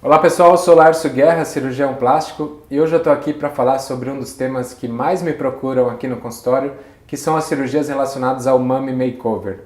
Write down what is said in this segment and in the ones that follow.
Olá pessoal, eu sou Lárcio Guerra, cirurgião plástico, e hoje eu estou aqui para falar sobre um dos temas que mais me procuram aqui no consultório, que são as cirurgias relacionadas ao Mummy Makeover.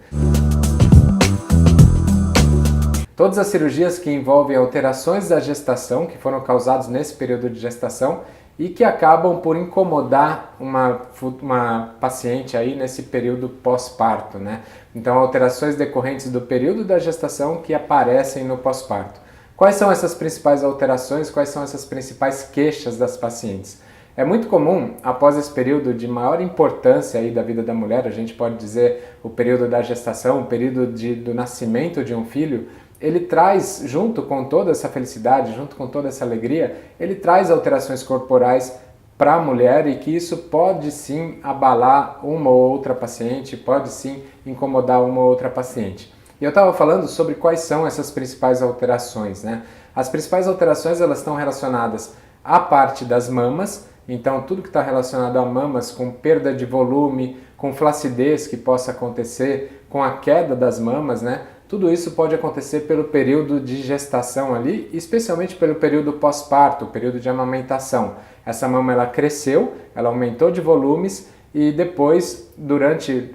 Todas as cirurgias que envolvem alterações da gestação, que foram causadas nesse período de gestação e que acabam por incomodar uma paciente aí nesse período pós-parto, né? Então, alterações decorrentes do período da gestação que aparecem no pós-parto. Quais são essas principais alterações? Quais são essas principais queixas das pacientes? É muito comum, após esse período de maior importância aí da vida da mulher, a gente pode dizer o período da gestação, o período do nascimento de um filho, ele traz, junto com toda essa felicidade, junto com toda essa alegria, ele traz alterações corporais para a mulher e que isso pode sim abalar uma ou outra paciente, pode sim incomodar uma ou outra paciente. E eu estava falando sobre quais são essas principais alterações, né? As principais alterações elas estão relacionadas à parte das mamas, então tudo que está relacionado a mamas, com perda de volume, com flacidez que possa acontecer, com a queda das mamas, né? Tudo isso pode acontecer pelo período de gestação ali, especialmente pelo período pós-parto, o período de amamentação. Essa mama ela cresceu, ela aumentou de volumes e depois,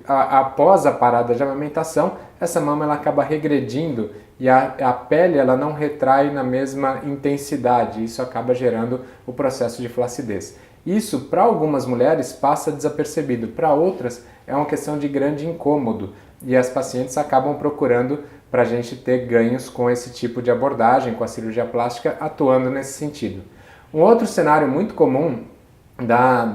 após a parada de amamentação, essa mama ela acaba regredindo e a pele ela não retrai na mesma intensidade. Isso acaba gerando o processo de flacidez. Isso, para algumas mulheres, passa desapercebido. Para outras, é uma questão de grande incômodo. E as pacientes acabam procurando para a gente ter ganhos com esse tipo de abordagem, com a cirurgia plástica, atuando nesse sentido. Um outro cenário muito comum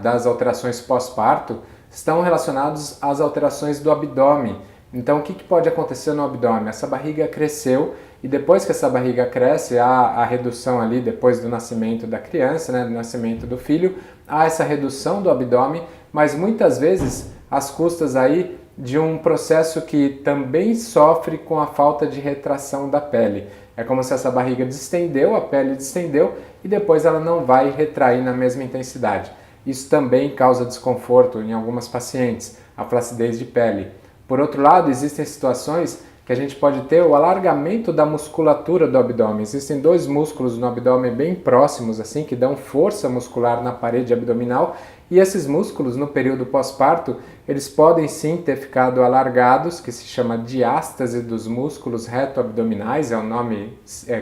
das alterações pós-parto estão relacionados às alterações do abdômen. Então, o que pode acontecer no abdômen? Essa barriga cresceu e depois que essa barriga cresce, há a redução ali depois do nascimento da criança, né, do nascimento do filho, há essa redução do abdômen, mas muitas vezes às custas aí de um processo que também sofre com a falta de retração da pele. É como se essa barriga distendeu, a pele distendeu e depois ela não vai retrair na mesma intensidade. Isso também causa desconforto em algumas pacientes, a flacidez de pele. Por outro lado, existem situações que a gente pode ter o alargamento da musculatura do abdômen. Existem dois músculos no abdômen bem próximos, assim, que dão força muscular na parede abdominal, e esses músculos, no período pós-parto, eles podem sim ter ficado alargados, que se chama diástase dos músculos reto-abdominais, é o nome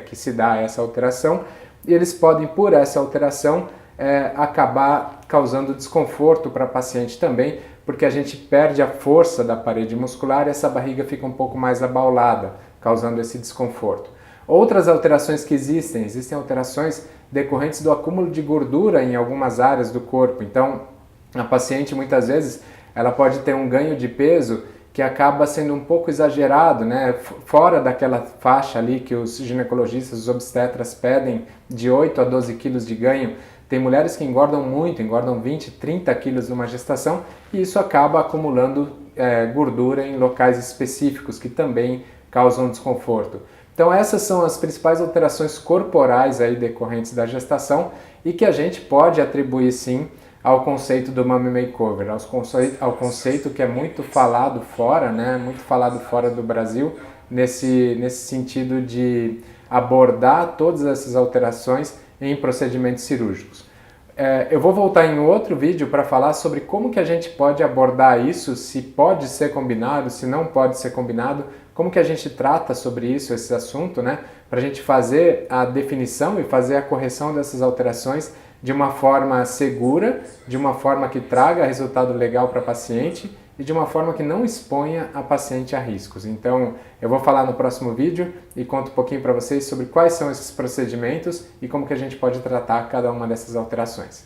que se dá a essa alteração, e eles podem, por essa alteração, acabar causando desconforto para a paciente também, porque a gente perde a força da parede muscular e essa barriga fica um pouco mais abaulada, causando esse desconforto. Outras alterações que existem alterações decorrentes do acúmulo de gordura em algumas áreas do corpo. Então, a paciente muitas vezes ela pode ter um ganho de peso que acaba sendo um pouco exagerado, né? Fora daquela faixa ali que os ginecologistas, os obstetras pedem de 8 a 12 quilos de ganho. Tem mulheres que engordam muito, engordam 20, 30 quilos numa gestação e isso acaba acumulando gordura em locais específicos que também causam desconforto. Então essas são as principais alterações corporais aí decorrentes da gestação e que a gente pode atribuir sim ao conceito do Mummy Makeover, ao conceito que é muito falado fora, né? Muito falado fora do Brasil, nesse sentido de abordar todas essas alterações em procedimentos cirúrgicos. Eu vou voltar em outro vídeo para falar sobre como que a gente pode abordar isso, se pode ser combinado, se não pode ser combinado, como que a gente trata sobre isso, esse assunto, né? Para a gente fazer a definição e fazer a correção dessas alterações de uma forma segura, de uma forma que traga resultado legal para a paciente e de uma forma que não exponha a paciente a riscos. Então, eu vou falar no próximo vídeo e conto um pouquinho para vocês sobre quais são esses procedimentos e como que a gente pode tratar cada uma dessas alterações.